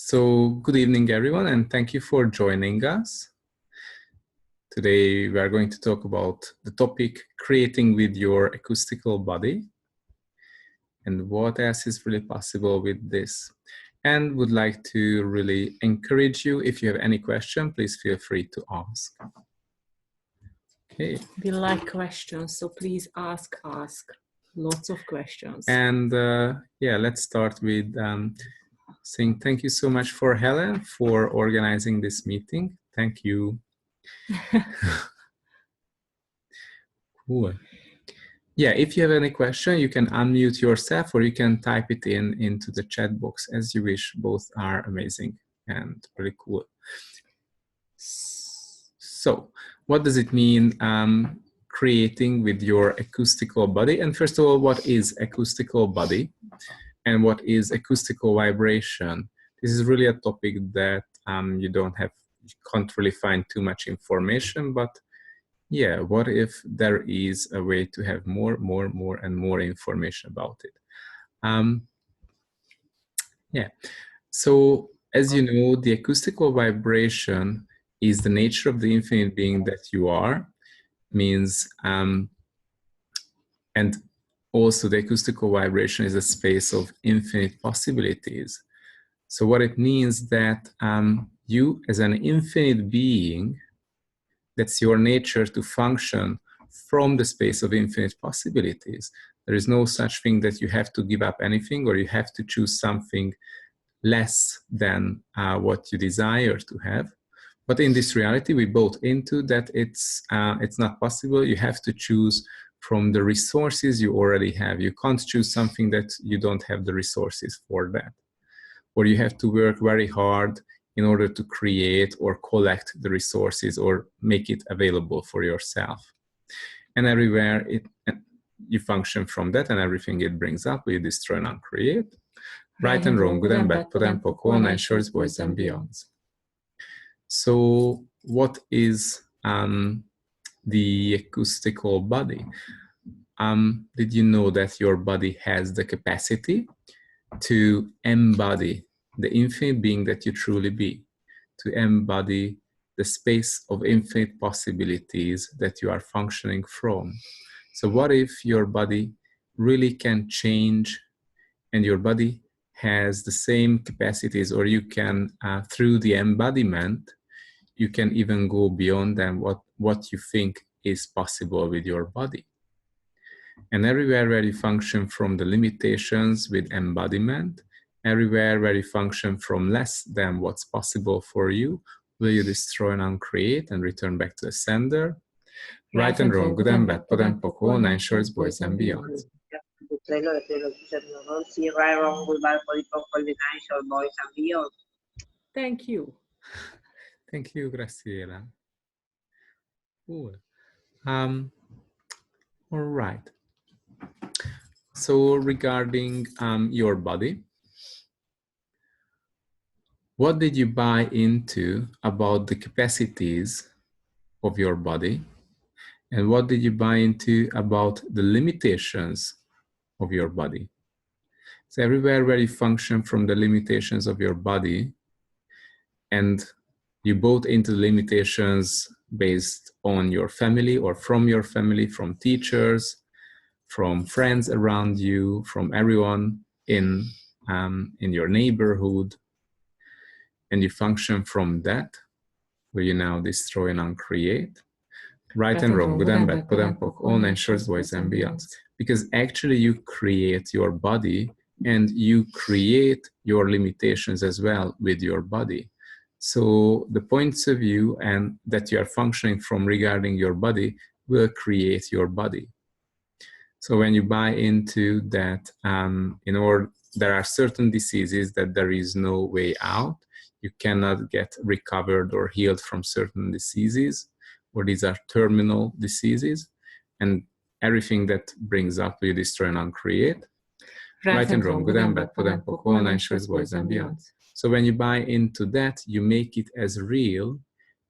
So good evening, everyone, and thank you for joining us. Today, we are going to talk about the topic creating with your acoustical body and what else is really possible with this. And would like to really encourage you, if you have any question, please feel free to ask. Okay. We like questions, so please ask. Lots of questions. And yeah, let's start with saying thank you so much for Helen for organizing this meeting. Thank you. Cool. Yeah, if you have any question, you can unmute yourself or you can type it into the chat box as you wish. Both are amazing and really cool. So what does it mean creating with your acoustical body? And first of all, what is acoustical body and what is acoustical vibration? This is really a topic that you can't really find too much information, but yeah, what if there is a way to have more and more information about it? Yeah, so as you know, the acoustical vibration is the nature of the infinite being that you are, means, and also the acoustical vibration is a space of infinite possibilities. So what it means that you as an infinite being, that's your nature to function from the space of infinite possibilities. There is no such thing that you have to give up anything or you have to choose something less than what you desire to have. But in this reality, we bought into that it's not possible. You have to choose from the resources you already have. You can't choose something that you don't have the resources for that. Or you have to work very hard in order to create or collect the resources or make it available for yourself. And everywhere you function from that, and everything it brings up, you destroy and uncreate. Right and wrong, good and bad, put and poke, all nine shorts, boys and beyonds. So what is the acoustical body? Did you know that your body has the capacity to embody the infinite being that you truly be, to embody the space of infinite possibilities that you are functioning from? So what if your body really can change and your body has the same capacities, or you can, through the embodiment, you can even go beyond than what you think is possible with your body. And everywhere where you function from the limitations with embodiment, everywhere where you function from less than what's possible for you, will you destroy and uncreate and return back to the sender? Right and wrong, good and bad, put and poke, all nine shorts, boys and beyond. Thank you. Thank you, Graciela. Cool. All right. So regarding your body, what did you buy into about the capacities of your body? And what did you buy into about the limitations of your body? So everywhere where you function from the limitations of your body, and you bought into limitations based on your family or from your family, from teachers, from friends around you, from everyone in your neighborhood, and you function from that, will you now destroy and uncreate? Right and wrong, good and bad, put and poke, all nine shorts, boys and beyonds. Because actually you create your body and you create your limitations as well with your body. So the points of view and that you are functioning from regarding your body will create your body. So when you buy into that, there are certain diseases that there is no way out. You cannot get recovered or healed from certain diseases, or these are terminal diseases, and everything that brings up will destroy and uncreate. Right and wrong, good and bad, put and poke, all nine shorts, boys and beyond. So when you buy into that, you make it as real,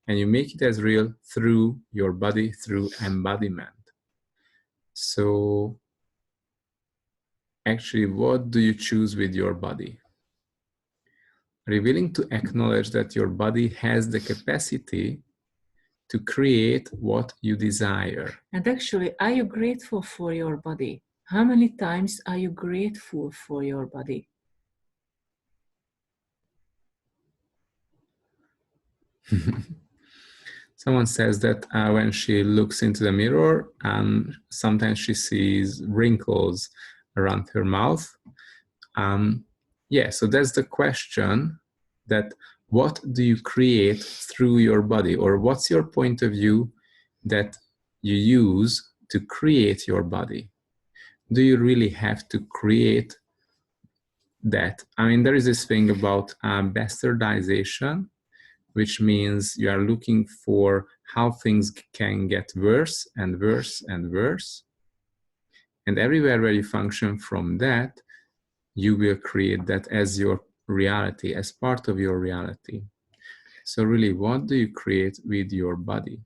and you make it as real through your body, through embodiment. So actually, what do you choose with your body? Are you willing to acknowledge that your body has the capacity to create what you desire? And actually, are you grateful for your body? How many times are you grateful for your body? Someone says that when she looks into the mirror, sometimes she sees wrinkles around her mouth. Yeah, so that's the question, that what do you create through your body, or what's your point of view that you use to create your body? Do you really have to create that? I mean, there is this thing about bastardization, which means you are looking for how things can get worse and worse and worse. And everywhere where you function from that, you will create that as your reality, as part of your reality. So really, what do you create with your body?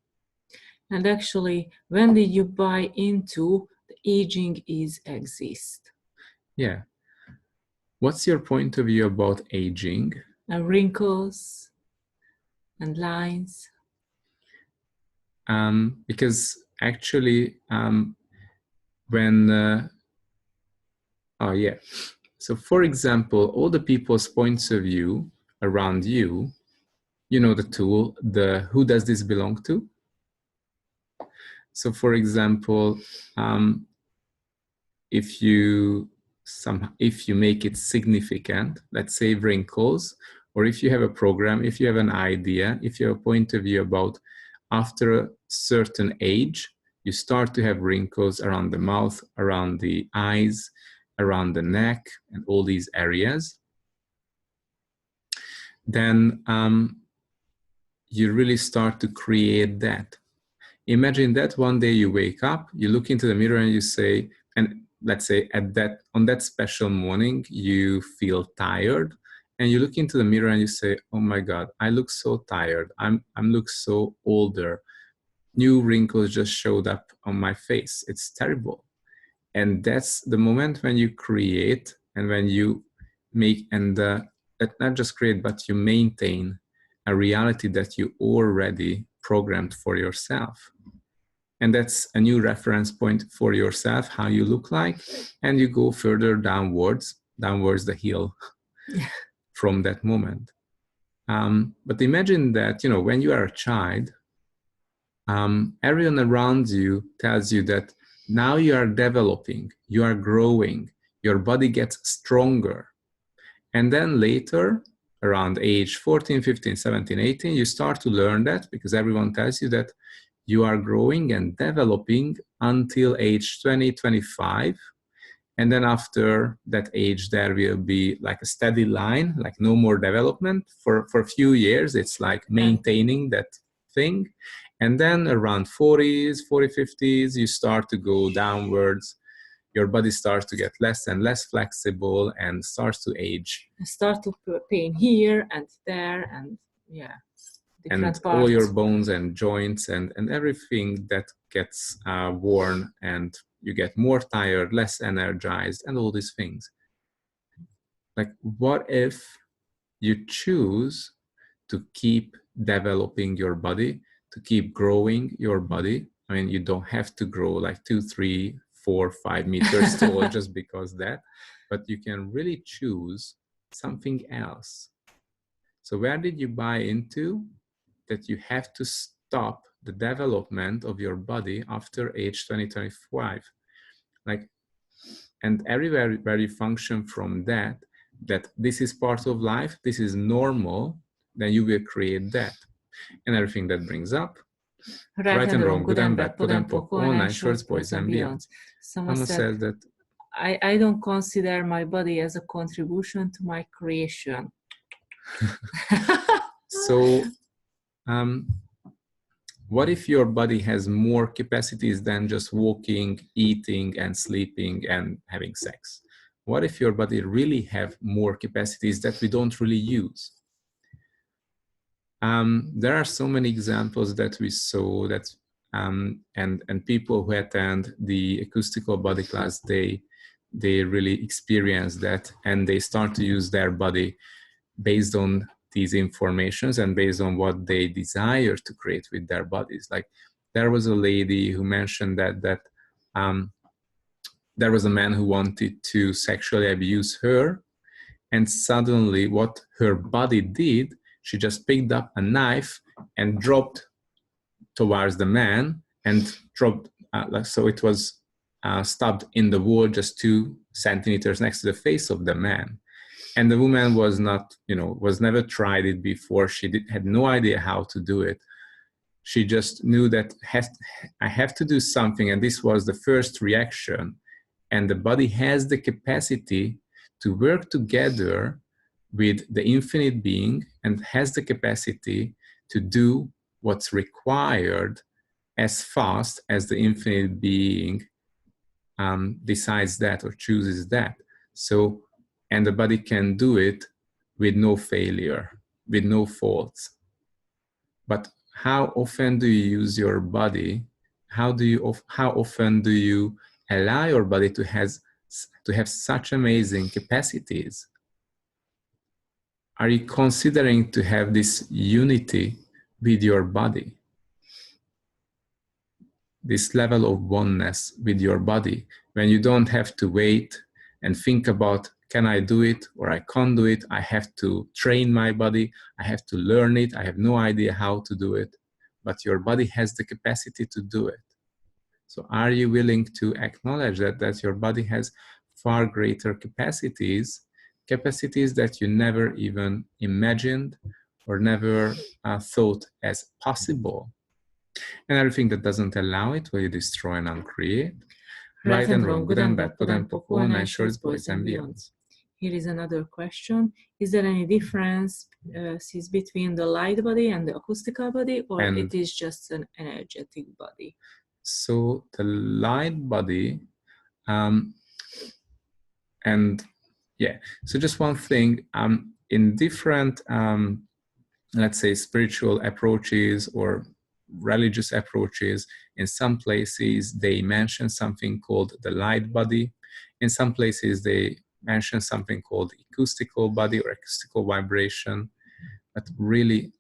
And actually, when did you buy into the aging is exist? Yeah. What's your point of view about aging? And wrinkles and lines. Because actually, when, oh yeah. So for example, all the people's points of view around you, you know the tool, the who does this belong to? So for example, if you make it significant, let's say wrinkles, or if you have a program, if you have an idea, if you have a point of view about after a certain age, you start to have wrinkles around the mouth, around the eyes, around the neck, and all these areas, then you really start to create that. Imagine that one day you wake up, you look into the mirror and you say, and let's say on that special morning, you feel tired, and you look into the mirror and you say, oh my God, I look so tired. I'm look so older. New wrinkles just showed up on my face. It's terrible. And that's the moment when you create, and when you make, and not just create, but you maintain a reality that you already programmed for yourself. And that's a new reference point for yourself, how you look like, and you go further downwards the hill from that moment. But imagine that, you know, when you are a child, everyone around you tells you that now you are developing, you are growing, your body gets stronger. And then later, around age 14, 15, 17, 18, you start to learn that, because everyone tells you that you are growing and developing until age 20, 25. And then after that age, there will be like a steady line, like no more development for a few years. It's like maintaining that thing. And then around 40s, 40, 50s, you start to go downwards. Your body starts to get less and less flexible and starts to age. Start to pain here and there, and yeah. And all your bones and joints and everything that gets worn, and you get more tired, less energized, and all these things. Like, what if you choose to keep developing your body, to keep growing your body? I mean, you don't have to grow like 2, 3, 4, 5 meters tall just because that, but you can really choose something else. So where did you buy into that you have to stop the development of your body after age 20, 25? Like, and everywhere where you function from that this is part of life, this is normal, then you will create that. And everything that brings up, right and wrong, good and bad, pod and poc, online, shorts, boys and beyond. Someone says that I don't consider my body as a contribution to my creation. So what if your body has more capacities than just walking, eating, and sleeping and having sex? What if your body really have more capacities that we don't really use? There are so many examples that we saw that, and people who attend the Acoustical Body class, they really experience that, and they start to use their body based on these informations and based on what they desire to create with their bodies. Like there was a lady who mentioned that there was a man who wanted to sexually abuse her, and suddenly what her body did, she just picked up a knife and dropped towards the man and dropped, so it was stabbed in the wall just 2 centimeters next to the face of the man. And the woman was not, was never tried it before. She had no idea how to do it. She just knew that I have to do something, and this was the first reaction. And the body has the capacity to work together with the infinite being and has the capacity to do what's required as fast as the infinite being decides that or chooses that. So, and the body can do it with no failure, with no faults. But how often do you use your body? How often do you allow your body to have such amazing capacities? Are you considering to have this unity with your body? This level of oneness with your body, when you don't have to wait and think about, can I do it or I can't do it? I have to train my body. I have to learn it. I have no idea how to do it, but your body has the capacity to do it. So are you willing to acknowledge that your body has far greater capacities that you never even imagined or never thought as possible? And everything that doesn't allow it, will you destroy and uncreate? Right and wrong, good and bad, pot and poko, 9 shorts, boys and beyonds. Here is another question. Is there any difference between the light body and the acoustical body, or it is just an energetic body? So the light body, and yeah, so just one thing, in different, let's say, spiritual approaches or religious approaches, in some places they mention something called the light body. In some places they mention something called acoustical body or acoustical vibration. But really,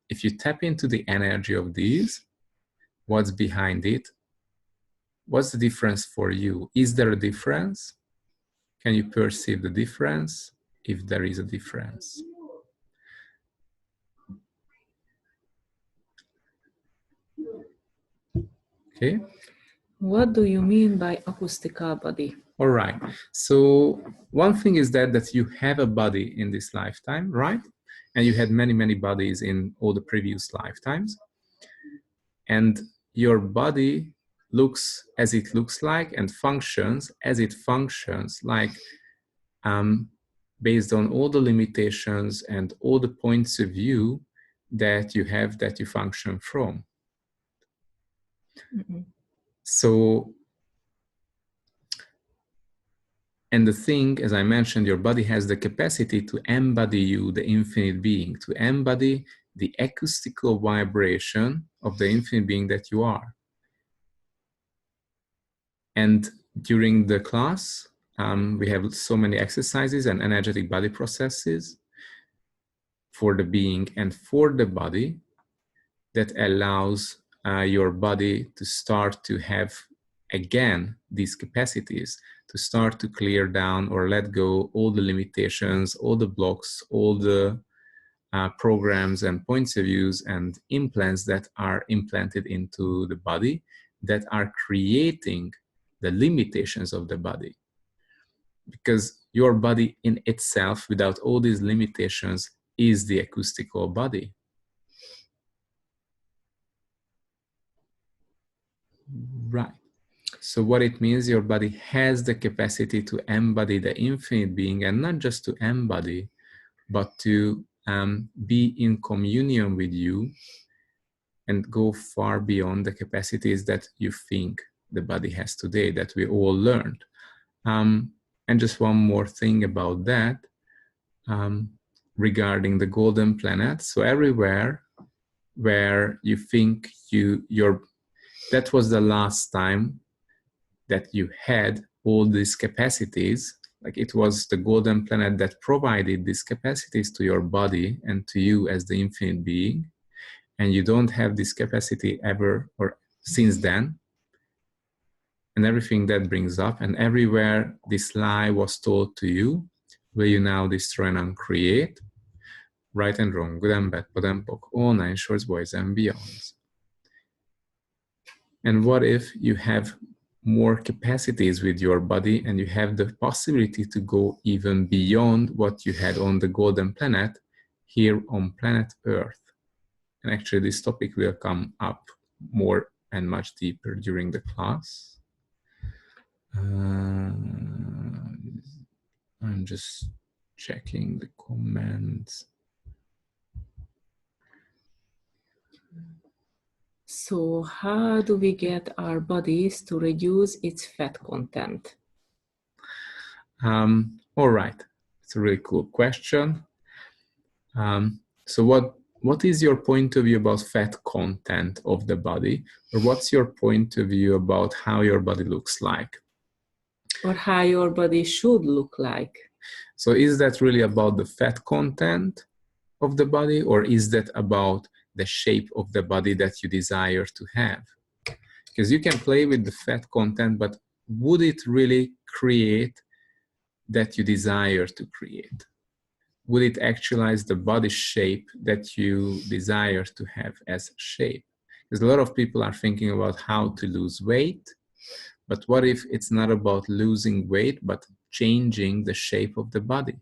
if you tap into the energy of these, what's behind it? What's the difference for you? Is there a difference? Can you perceive the difference if there is a difference? Okay. What do you mean by acoustical body? All right. So one thing is that you have a body in this lifetime, right? And you had many, many bodies in all the previous lifetimes. And your body looks as it looks like and functions as it functions, like based on all the limitations and all the points of view that you have, that you function from. Mm-hmm. So, and the thing, as I mentioned, your body has the capacity to embody you, the infinite being, to embody the acoustical vibration of the infinite being that you are. And during the class, we have so many exercises and energetic body processes for the being and for the body that allows your body to start to have, again, these capacities, to start to clear down or let go all the limitations, all the blocks, all the programs and points of views and implants that are implanted into the body that are creating the limitations of the body. Because your body in itself, without all these limitations, is the acoustical body. Right. So what it means, your body has the capacity to embody the infinite being, and not just to embody, but to be in communion with you and go far beyond the capacities that you think the body has today, that we all learned. And just one more thing about that, regarding the golden planet. So everywhere where you think that was the last time that you had all these capacities, like it was the golden planet that provided these capacities to your body and to you as the infinite being, and you don't have this capacity ever or since then, and everything that brings up, and everywhere this lie was told to you, will you now destroy and uncreate, right and wrong, good and bad, pod and poc, all 9 shorts, boys and beyonds. And what if you have more capacities with your body and you have the possibility to go even beyond what you had on the golden planet here on planet Earth? And actually this topic will come up more and much deeper during the class. I'm just checking the comments. So how do we get our bodies to reduce its fat content? All right, it's a really cool question. So what is your point of view about fat content of the body? Or what's your point of view about how your body looks like? Or how your body should look like? So is that really about the fat content of the body, or is that about the shape of the body that you desire to have? Because you can play with the fat content, but would it really create that you desire to create? Would it actualize the body shape that you desire to have as shape? Because a lot of people are thinking about how to lose weight, but what if it's not about losing weight, but changing the shape of the body?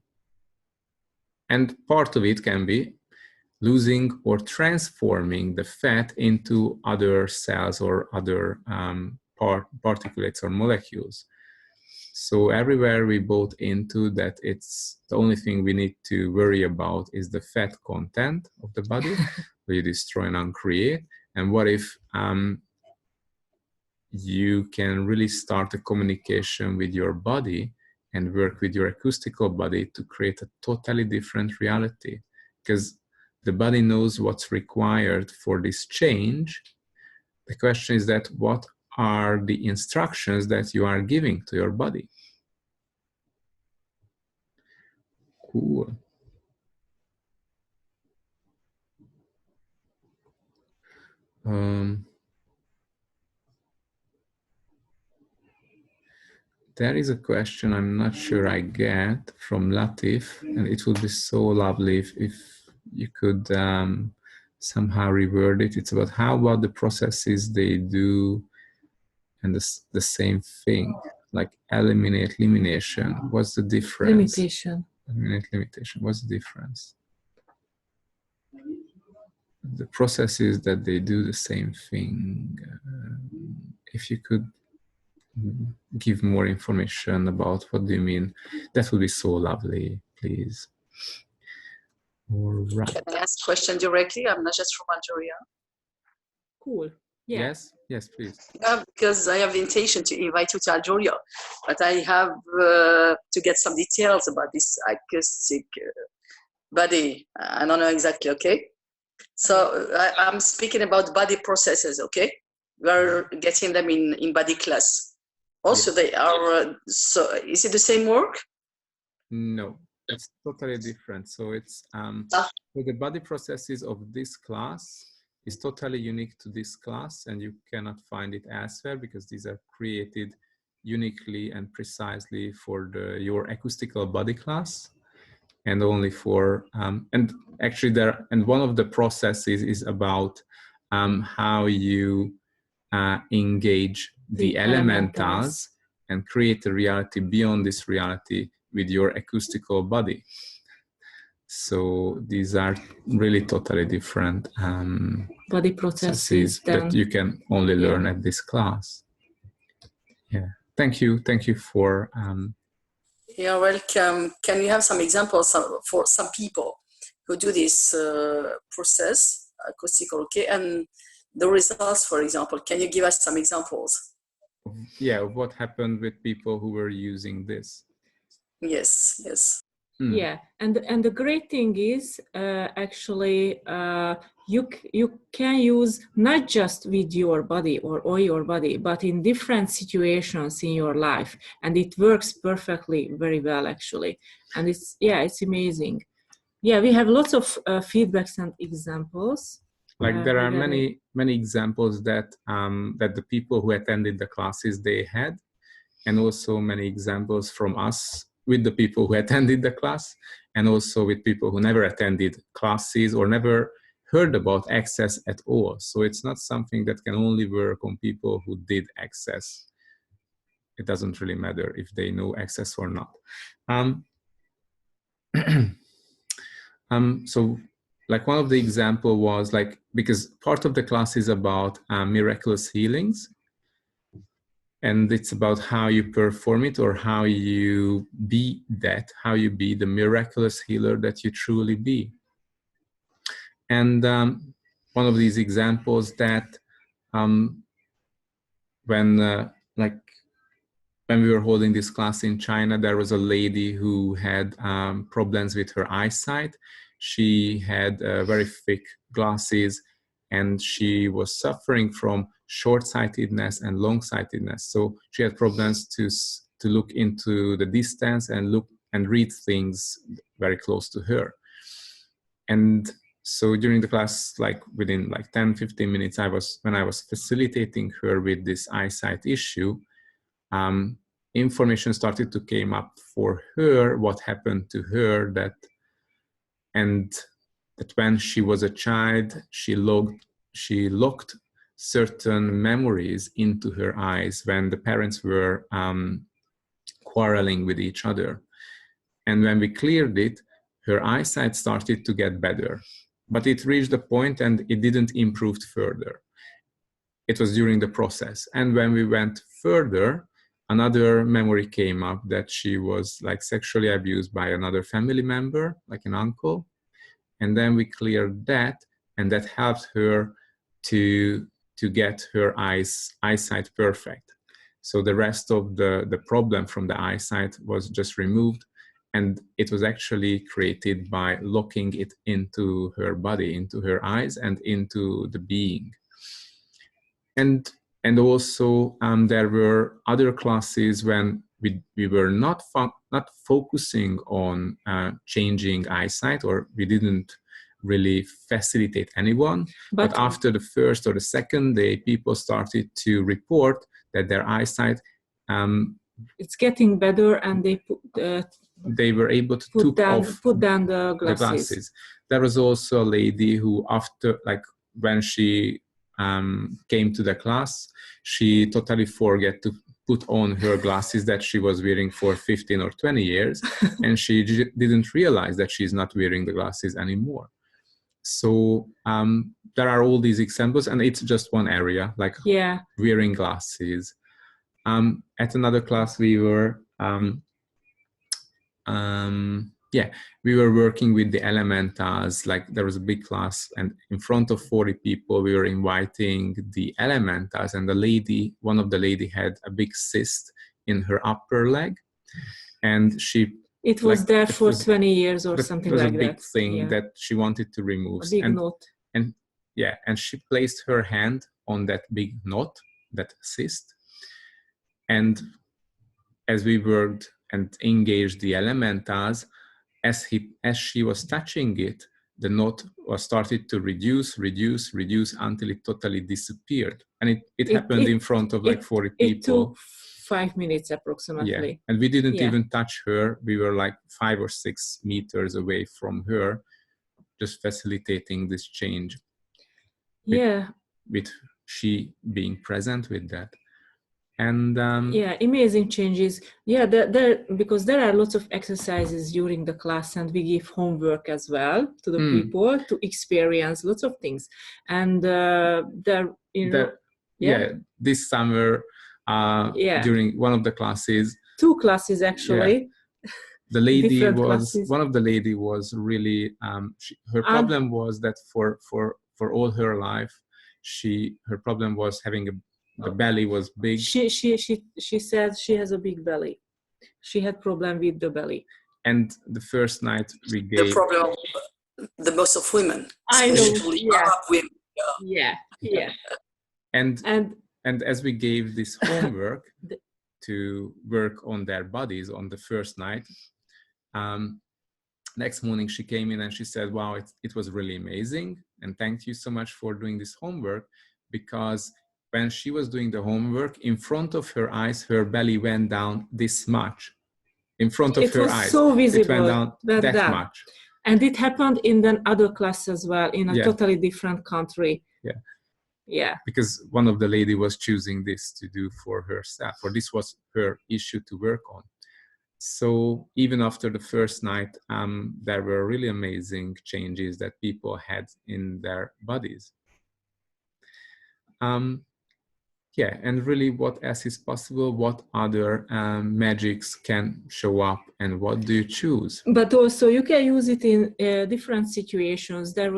And part of it can be losing or transforming the fat into other cells or other particulates or molecules. So everywhere we bought into that, it's the only thing we need to worry about is the fat content of the body, where you destroy and uncreate. And what if you can really start a communication with your body and work with your acoustical body to create a totally different reality? Because the body knows what's required for this change. The question is that what are the instructions that you are giving to your body? Cool. There is a question I'm not sure I get from Latif, and it would be so lovely if you could somehow reword it. It's about how about the processes they do and the same thing, like elimination. What's the difference? Limitation. Eliminate limitation. What's the difference? The processes that they do the same thing. If you could give more information about what do you mean, that would be so lovely, please. All right. Can I ask a question directly? I'm not just from Algeria. Cool. Yeah. Yes, please. Yeah, because I have the intention to invite you to Algeria, but I have to get some details about this acoustic body. I don't know exactly, okay? So I'm speaking about body processes, okay? We're getting them in body class. Also, they are, so is it the same work? No, it's totally different. So it's, so the body processes of this class is totally unique to this class, and you cannot find it elsewhere because these are created uniquely and precisely for your acoustical body class, and only for and actually one of the processes is about how you engage the elementals and create a reality beyond this reality with your acoustical body. So these are really totally different body processes that you can only learn at this class. Yeah, thank you for You're welcome. Can you have some examples for some people who do this process, acoustical, okay? And the results, for example, can you give us some examples? Yeah, of what happened with people who were using this? Yes. Yeah, and the great thing is actually you can use not just with your body or your body, but in different situations in your life, and it works perfectly, very well actually. And it's amazing. Yeah, we have lots of feedbacks and examples. Like there are many examples that that the people who attended the classes they had, and also many examples from us with the people who attended the class, and also with people who never attended classes or never heard about access at all. So it's not something that can only work on people who did access. It doesn't really matter if they know access or not. So like one of the example was like, because part of the class is about miraculous healings, and it's about how you perform it or how you be that, how you be the miraculous healer that you truly be. And one of these examples that when we were holding this class in China, there was a lady who had problems with her eyesight. She had very thick glasses, and she was suffering from short-sightedness and long-sightedness. So she had problems to look into the distance and look and read things very close to her. And so during the class, like within like 10-15 minutes, when I was facilitating her with this eyesight issue, information started to came up for her, what happened to her, that when she was a child, she locked certain memories into her eyes when the parents were quarreling with each other. And when we cleared it, her eyesight started to get better, but it reached a point and it didn't improve further. It was during the process. And when we went further, another memory came up that she was like sexually abused by another family member, like an uncle. And then we cleared that, and that helped her to get her eyesight perfect. So the rest of the problem from the eyesight was just removed, and it was actually created by locking it into her body, into her eyes, and into the being. And also there were other classes when we were not focusing on changing eyesight, or we didn't really facilitate anyone. But after the first or the second day, people started to report that their eyesight it's getting better, and they were able to put down the glasses. There was also a lady who, after when she came to the class, she totally forgot to put on her glasses that she was wearing for 15 or 20 years, and she didn't realize that she's not wearing the glasses anymore. So there are all these examples, and it's just one area, like wearing glasses. At another class, we were we were working with the elementals. Like there was a big class, and in front of 40 people, we were inviting the elementals, and one of the lady had a big cyst in her upper leg, and it was there for 20 years or something like that. It was a big thing that she wanted to remove. A big knot. And she placed her hand on that big knot, that cyst, and as we worked and engaged the elementals, as she was touching it, the knot was started to reduce until it totally disappeared. And it happened in front of 40 people. It took 5 minutes approximately. Yeah. And we didn't even touch her. We were like 5 or 6 meters away from her, just facilitating this change. With she being present with that. And amazing changes. Because there are lots of exercises during the class, and we give homework as well to the people to experience lots of things. And this summer during one of the classes, 2 classes actually, the lady one of the lady was really her problem was that for all her life her problem was having the belly was big. She said she has a big belly. She had problem with the belly. And the first night we gave the most of women, I know, especially yeah. Arab women. Yeah, yeah. And And as we gave this homework to work on their bodies on the first night, next morning she came in and she said, wow, it was really amazing. And thank you so much for doing this homework, because when she was doing the homework, in front of her eyes, her belly went down this much. In front of her eyes. It was so visible. It went down that much. And it happened in the other class as well, in a Yeah. totally different country. Yeah. Yeah. Because one of the lady was choosing this to do for herself, or this was her issue to work on. So even after the first night, there were really amazing changes that people had in their bodies. Yeah, and really what else is possible? What other magics can show up, and what do you choose? But also you can use it in different situations. There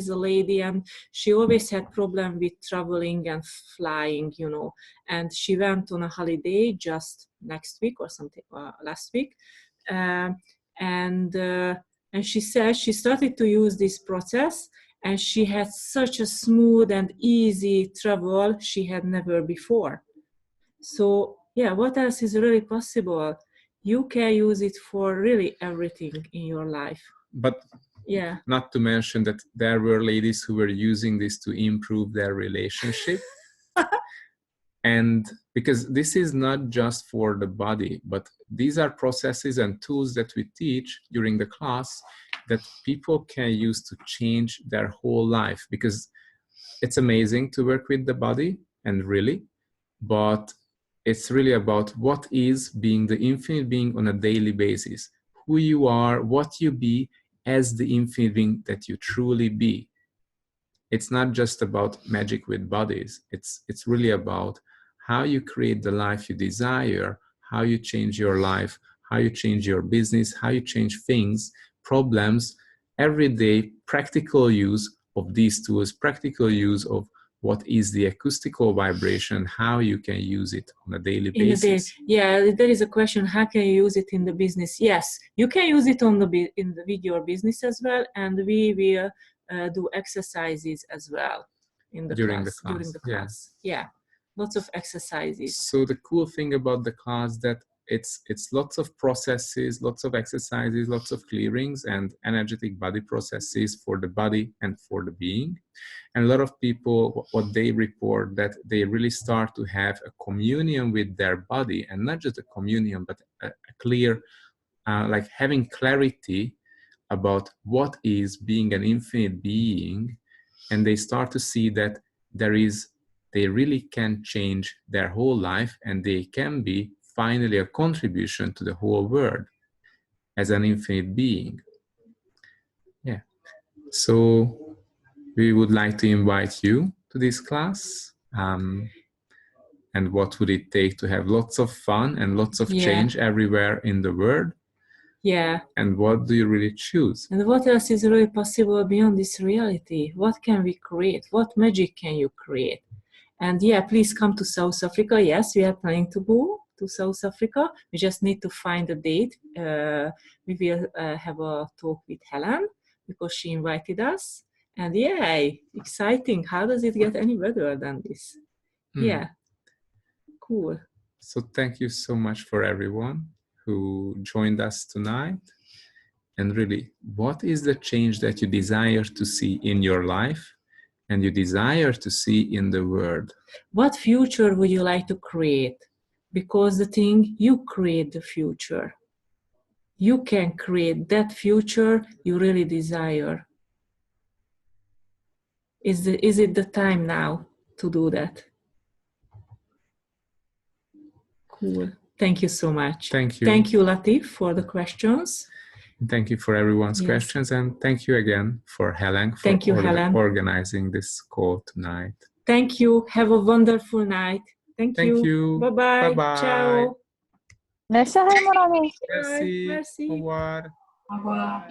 is a lady, and she always had problem with traveling and flying, you know, and she went on a holiday just next week or something, last week. And she said she started to use this process, and she had such a smooth and easy travel she had never before. So yeah, what else is really possible? You can use it for really everything in your life. But yeah, not to mention that there were ladies who were using this to improve their relationship. And because this is not just for the body, but these are processes and tools that we teach during the class that people can use to change their whole life. Because it's amazing to work with the body, and really, but it's really about what is being the infinite being on a daily basis, who you are, what you be as the infinite being that you truly be. It's not just about magic with bodies. It's really about how you create the life you desire, how you change your life, how you change your business, how you change things, problems, everyday practical use of these tools, practical use of what is the acoustical vibration, how you can use it on a daily basis. Yeah, there is a question, how can you use it in the business? Yes, you can use it with your business as well, and we will do exercises as well during the class. Yeah, lots of exercises. So the cool thing about the class that it's lots of processes, lots of exercises, lots of clearings and energetic body processes for the body and for the being. And a lot of people, what they report, that they really start to have a communion with their body, and not just a communion, but a clear, like having clarity about what is being an infinite being. And they start to see that they really can change their whole life, and they can be finally a contribution to the whole world as an infinite being. Yeah. So we would like to invite you to this class. And what would it take to have lots of fun and lots of change everywhere in the world? Yeah. And what do you really choose? And what else is really possible beyond this reality? What can we create? What magic can you create? And yeah, please come to South Africa. Yes, we are planning to go to South Africa. We just need to find a date. We will have a talk with Helen because she invited us. And yeah, exciting. How does it get any better than this? Yeah, cool. So thank you so much for everyone who joined us tonight. And really, what is the change that you desire to see in your life and you desire to see in the world? What future would you like to create? Because the thing, you create the future. You can create that future you really desire. Is it the time now to do that? Cool. Thank you so much. Thank you. Thank you, Latif, for the questions. Thank you for everyone's questions. And thank you again for Helen for organizing this call tonight. Thank you. Have a wonderful night. Thank you. Bye-bye. Bye-bye. Ciao. Merci, mon ami. Merci. Merci. Au revoir. Au revoir.